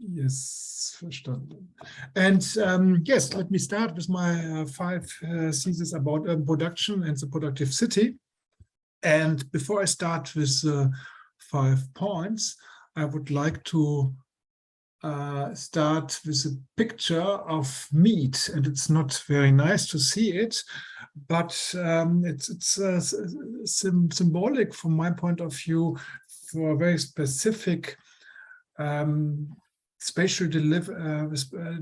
Yes, verstanden. And yes, let me start with my 5 theses about urban production and the productive city. And before I start with 5 points, I would like to start with a picture of meat, and it's not very nice to see it, but it's symbolic from my point of view for a very specific spatial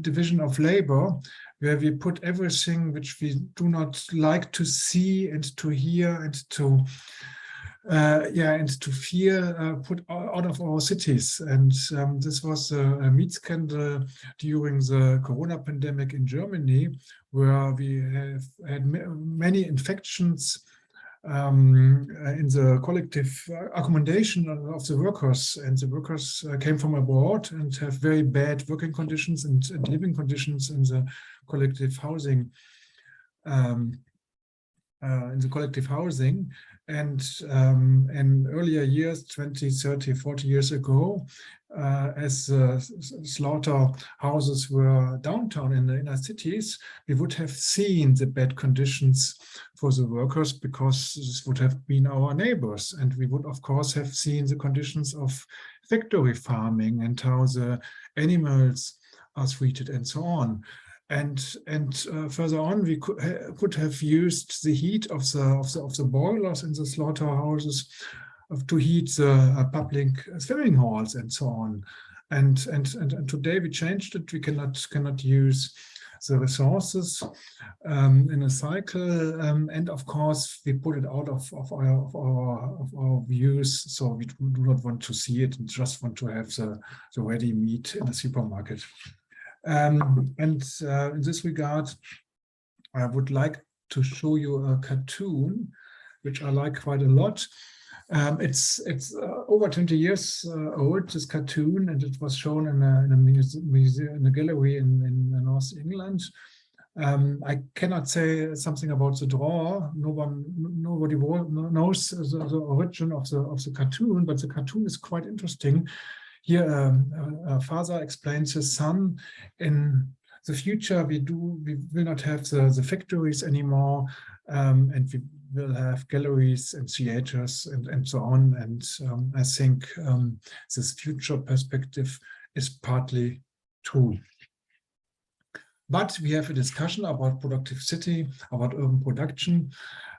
division of labor, where we put everything which we do not like to see and to hear and to and to fear put out of our cities. And this was a meat scandal during the Corona pandemic in Germany, where we have had many infections in the collective accommodation of the workers, and the workers came from abroad and have very bad working conditions and living conditions in the collective housing. And in earlier years, 20, 30, 40 years ago, as slaughterhouses were downtown in the inner cities, we would have seen the bad conditions for the workers, because this would have been our neighbors. And we would, of course, have seen the conditions of factory farming and how the animals are treated and so on. And further on, we could have used the heat of the boilers in the slaughterhouses to heat the public swimming halls and so on. And today we changed it. We cannot use the resources in a cycle, and of course we put it out of our views. So we do not want to see it and just want to have the ready meat in the supermarket. In this regard, I would like to show you a cartoon, which I like quite a lot. It's over 20 years old, this cartoon, and it was shown in a museum, in a gallery in North England. I cannot say something about the drawer. Nobody knows the origin of the cartoon, but the cartoon is quite interesting. Here, a father explains his son, in the future we will not have the factories anymore, and we will have galleries and theaters and so on. And I think this future perspective is partly true. But we have a discussion about productive city, about urban production.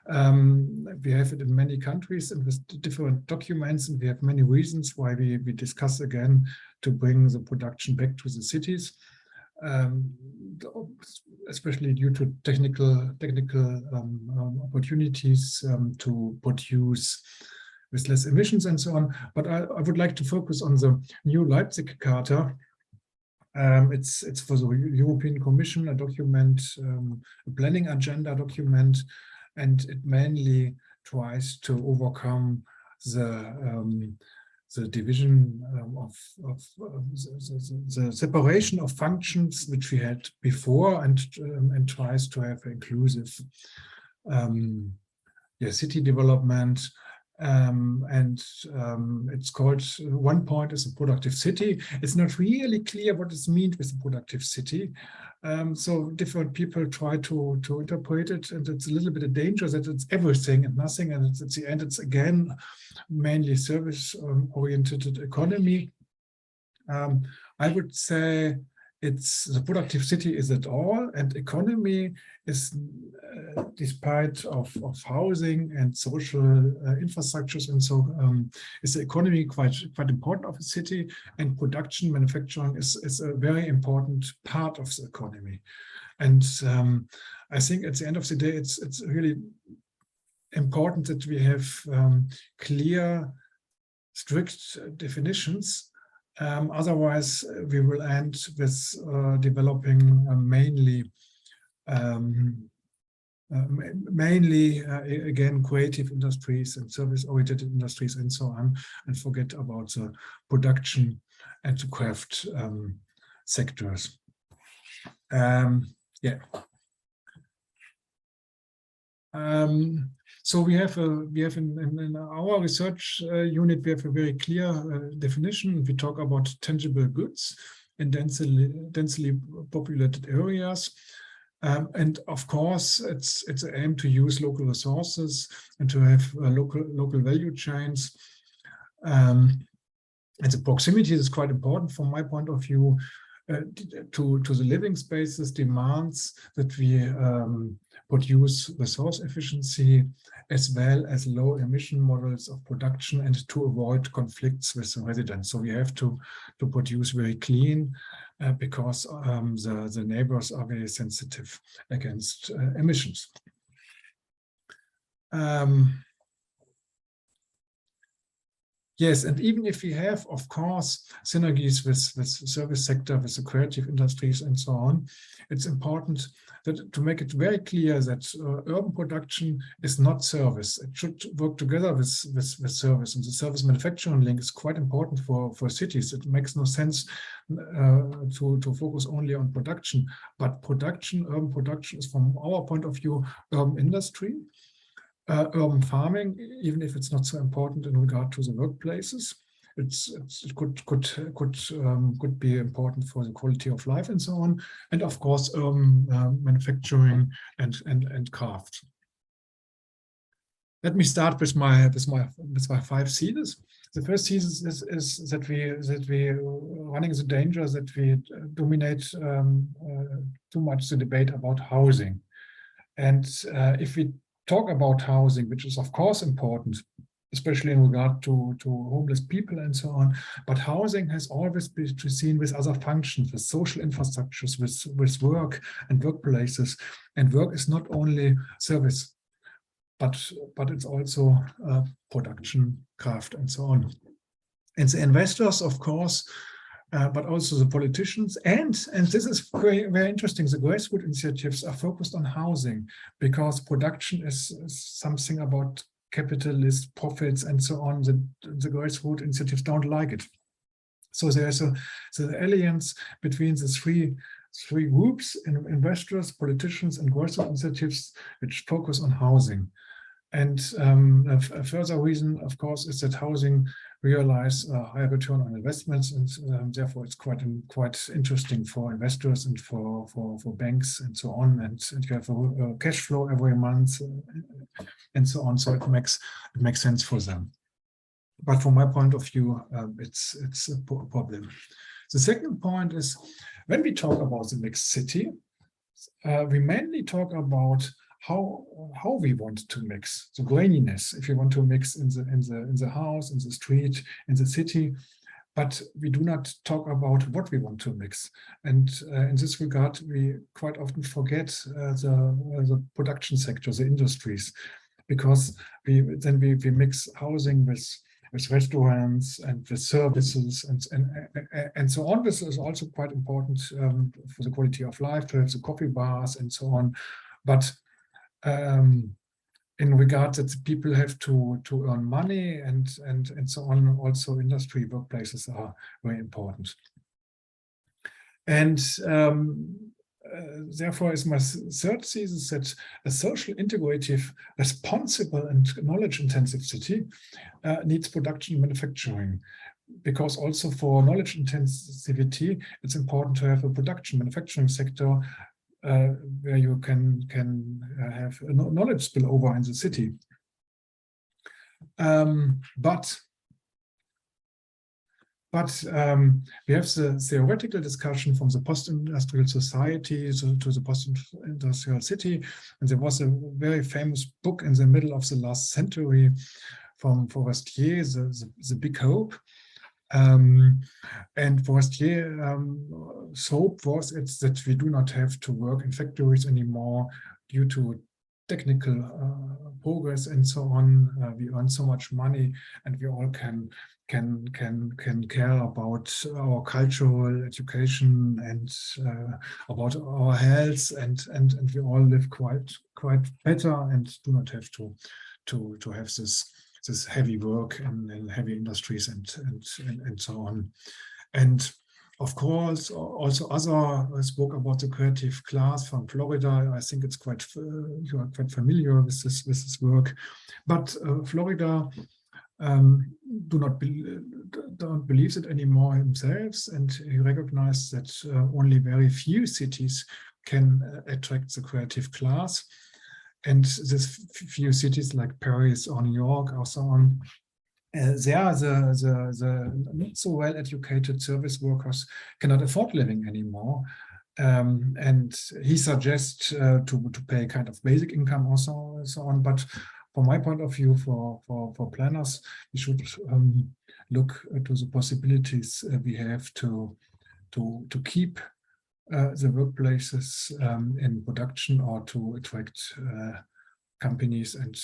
We have it in many countries and with different documents, and we have many reasons why we discuss again to bring the production back to the cities, especially due to technical opportunities to produce with less emissions and so on. But I would like to focus on the new Leipzig Charta. It's for the European Commission, a document, a planning agenda document, and it mainly tries to overcome the division of the separation of functions which we had before, and tries to have inclusive city development. It's called, one point is a productive city. It's not really clear what is meant with a productive city. So different people try to interpret it, and it's a little bit of danger that it's everything and nothing, and at the end it's again mainly service-oriented economy. I would say it's the productive city is it all, and economy is, despite of housing and social infrastructures and so, is the economy quite important of a city, and production, manufacturing is a very important part of the economy. And I think at the end of the day, it's really important that we have clear, strict definitions. Otherwise, we will end with developing mainly again creative industries and service-oriented industries and so on, and forget about the production and the craft sectors. So we have in our research unit, we have a very clear definition. We talk about tangible goods in densely populated areas. And of course, it's an aim to use local resources and to have local value chains. And the proximity is quite important from my point of view to the living spaces, demands that we produce resource efficiency as well as low emission models of production and to avoid conflicts with the residents. So we have to produce very clean because the neighbors are very sensitive against emissions. Yes, and even if we have, of course, synergies with service sector, with the creative industries and so on, it's important to make it very clear that urban production is not service. It should work together with service, and the service manufacturing link is quite important for cities. It makes no sense to focus only on production, but urban production is, from our point of view, urban industry. Urban farming, even if it's not so important in regard to the workplaces, it could be important for the quality of life and so on, and of course manufacturing and craft. Let me start with my 5 theses. The first thesis is that we running the danger that we dominate too much the debate about housing, and if we talk about housing, which is of course important, especially in regard to homeless people and so on, but housing has always been seen with other functions, with social infrastructures, with work and workplaces. And work is not only service, but it's also production, craft, and so on. And the investors, of course, but also the politicians, and this is very, very interesting, the grassroots initiatives are focused on housing, because production is something about capitalist profits and so on. The grassroots initiatives don't like it. So there's the alliance between the three groups, investors, politicians, and grassroots initiatives, which focus on housing. And a further reason, of course, is that housing realize a higher return on investments, and therefore it's quite interesting for investors and for banks and so on. And you have a cash flow every month and so on. So it makes sense for them. But from my point of view, it's a problem. The second point is, when we talk about the mixed city, we mainly talk about how we want to mix the graininess, if you want to mix in the house, in the street, in the city, but we do not talk about what we want to mix. And in this regard, we quite often forget the production sector, the industries, because we mix housing with restaurants and with services and so on. This is also quite important for the quality of life, to have the coffee bars and so on. But in regard that people have to earn money and so on, also industry workplaces are very important. And therefore is my third thesis that a social, integrative, responsible, and knowledge-intensive city needs production and manufacturing. Because also for knowledge intensivity, it's important to have a production manufacturing sector where you can have a knowledge spillover in the city. But we have the theoretical discussion from the post-industrial society to the post-industrial city. And there was a very famous book in the middle of the last century from Forestier, the Big Hope. And Forestier's hope was that we do not have to work in factories anymore due to technical progress and so on. We earn so much money, and we all can care about our cultural education and about our health, and we all live quite better and do not have to have this heavy work and heavy industries and so on. And Of course, also other spoke about the creative class from Florida. I think it's quite you are quite familiar with this work, but Florida don't believe it anymore themselves, and he recognized that only very few cities can attract the creative class, and these few cities like Paris or New York or so on. There, the not so well-educated service workers cannot afford living anymore. And he suggests to pay kind of basic income also and so on. But from my point of view, for planners, we should look to the possibilities we have to keep the workplaces in production, or to attract companies and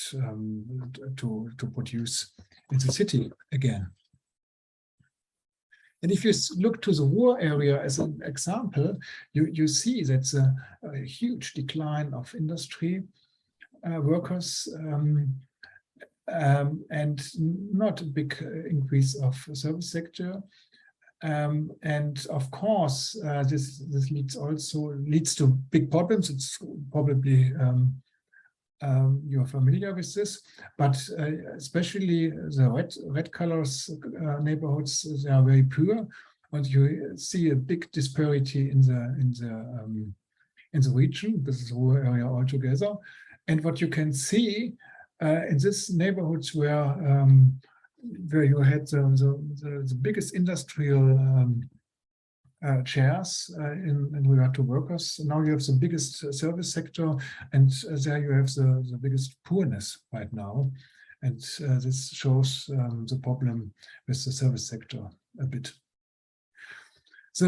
to produce in the city again. And if you look to the rural area as an example, you see that's a huge decline of industry workers and not a big increase of service sector. And of course, this leads to big problems. It's probably you're familiar with this, but especially the red colors neighborhoods, they are very poor, and you see a big disparity in the region. This is the rural area altogether. And what you can see in this neighborhoods where you had the biggest industrial shares in regard to workers. Now you have the biggest service sector, and there you have the biggest poorness right now. And this shows the problem with the service sector a bit. So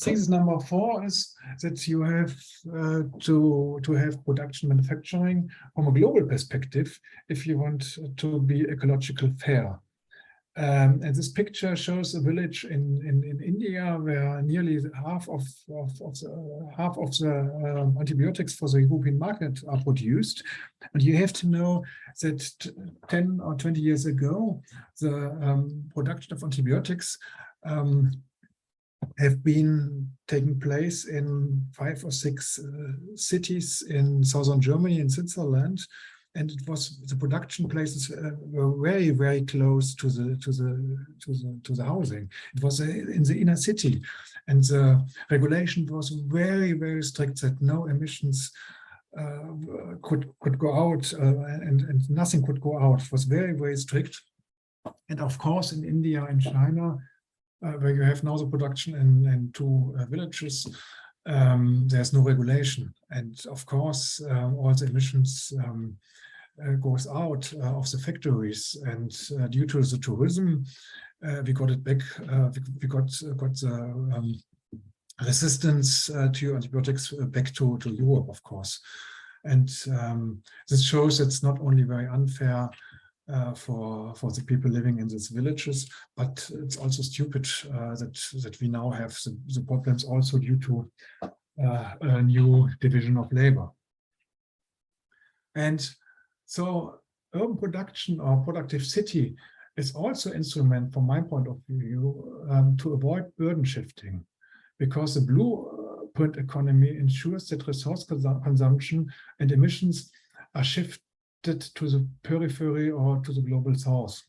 thing number 4 is that you have to have production manufacturing from a global perspective if you want to be ecological fair. And this picture shows a village in India where nearly half of the antibiotics for the European market are produced. And you have to know that 10 or 20 years ago, the production of antibiotics have been taking place in 5 or 6 cities in southern Germany and Switzerland. And it was the production places were very, very close to the housing. It was in the inner city, and the regulation was very, very strict that no emissions could go out, and nothing could go out. It was very, very strict. And of course, in India and China, where you have now the production in 2 villages, there's no regulation, and of course, all the emissions goes out of the factories, and due to the tourism, we got it back. We got the resistance to antibiotics back to Europe, of course, and this shows it's not only very unfair for the people living in these villages, but it's also stupid that we now have the problems also due to a new division of labor. And so urban production or productive city is also an instrument, from my point of view, to avoid burden shifting, because the blueprint economy ensures that resource consumption and emissions are shifted to the periphery or to the global south.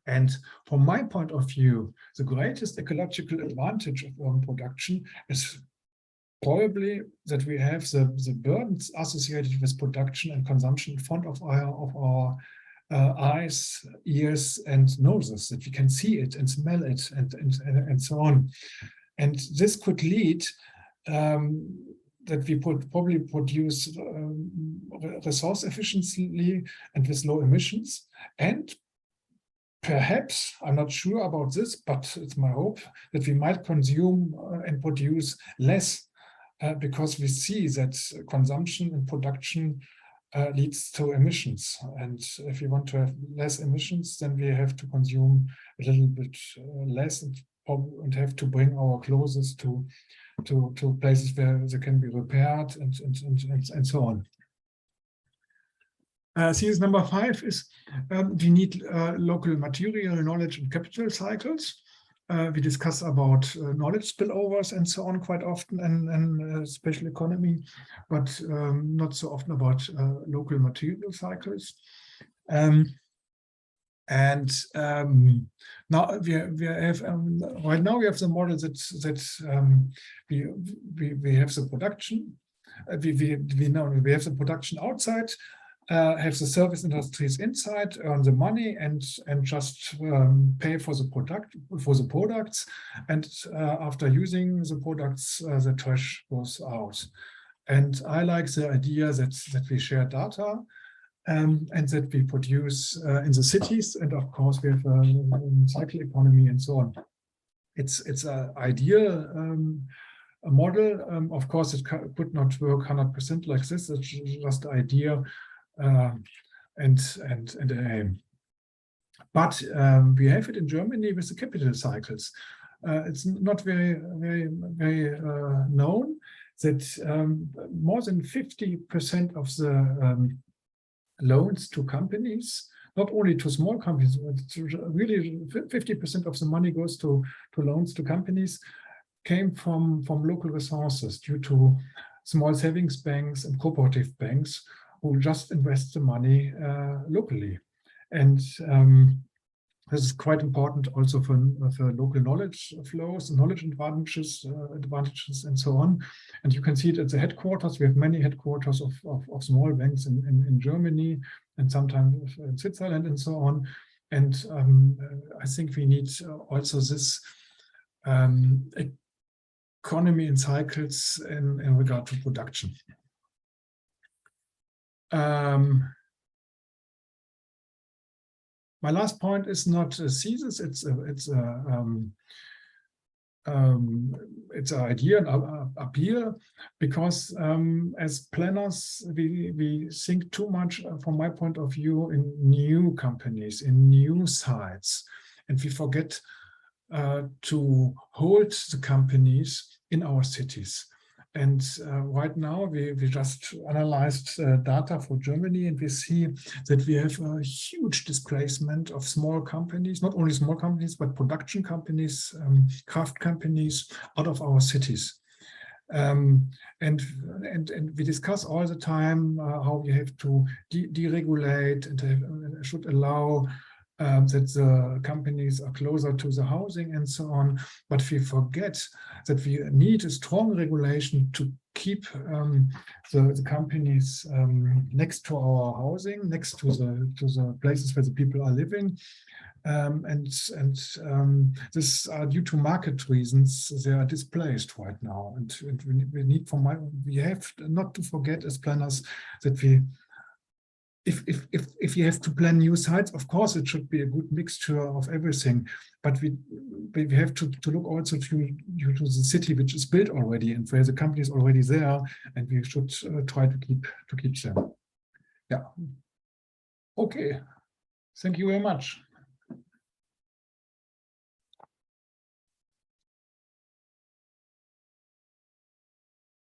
And from my point of view, the greatest ecological advantage of urban production is probably that we have the burdens associated with production and consumption in front of our eyes, ears, and noses, that we can see it and smell it and so on. And this could lead that we probably produce resource efficiently and with low emissions. And perhaps, I'm not sure about this, but it's my hope that we might consume and produce less, because we see that consumption and production leads to emissions. And if we want to have less emissions, then we have to consume a little bit less and have to bring our clothes to places where they can be repaired and so on. Series number 5 is we need local material, knowledge, and capital cycles. We discuss about knowledge spillovers and so on quite often in spatial economy, but not so often about local material cycles. Now we have right now we have the model that we have the production. We know we have the production outside, have the service industries inside, earn the money and just pay for the products, and after using the products, the trash goes out. And I like the idea that we share data. And that we produce in the cities, and of course we have a cycle economy and so on. It's an ideal a model. Of course, it could not work 100% like this. It's just an idea and an aim. But we have it in Germany with the capital cycles. It's not very known that more than 50% of the loans to companies, not only to small companies, but really 50% of the money goes to loans to companies, came from local resources due to small savings banks and cooperative banks who just invest the money locally. And this is quite important also for local knowledge flows, knowledge advantages, and so on. And you can see it at the headquarters. We have many headquarters of small banks in Germany and sometimes in Switzerland and so on. And I think we need also this economy in cycles in regard to production. My last point is not a thesis; it's an idea, an appeal, because as planners we think too much, from my point of view, in new companies, in new sites, and we forget to hold the companies in our cities. And right now, we just analyzed data for Germany, and we see that we have a huge displacement of small companies, not only small companies, but production companies, craft companies out of our cities. And we discuss all the time how we have to deregulate and should allow that the companies are closer to the housing and so on, but we forget that we need a strong regulation to keep the companies next to our housing, next to the places where the people are living, and this are due to market reasons. They are displaced right now, and we have not to forget as planners that we. If you have to plan new sites, of course it should be a good mixture of everything, but we have to look also to the city which is built already and where the company is already there, and we should try to keep them. Yeah. Okay. Thank you very much.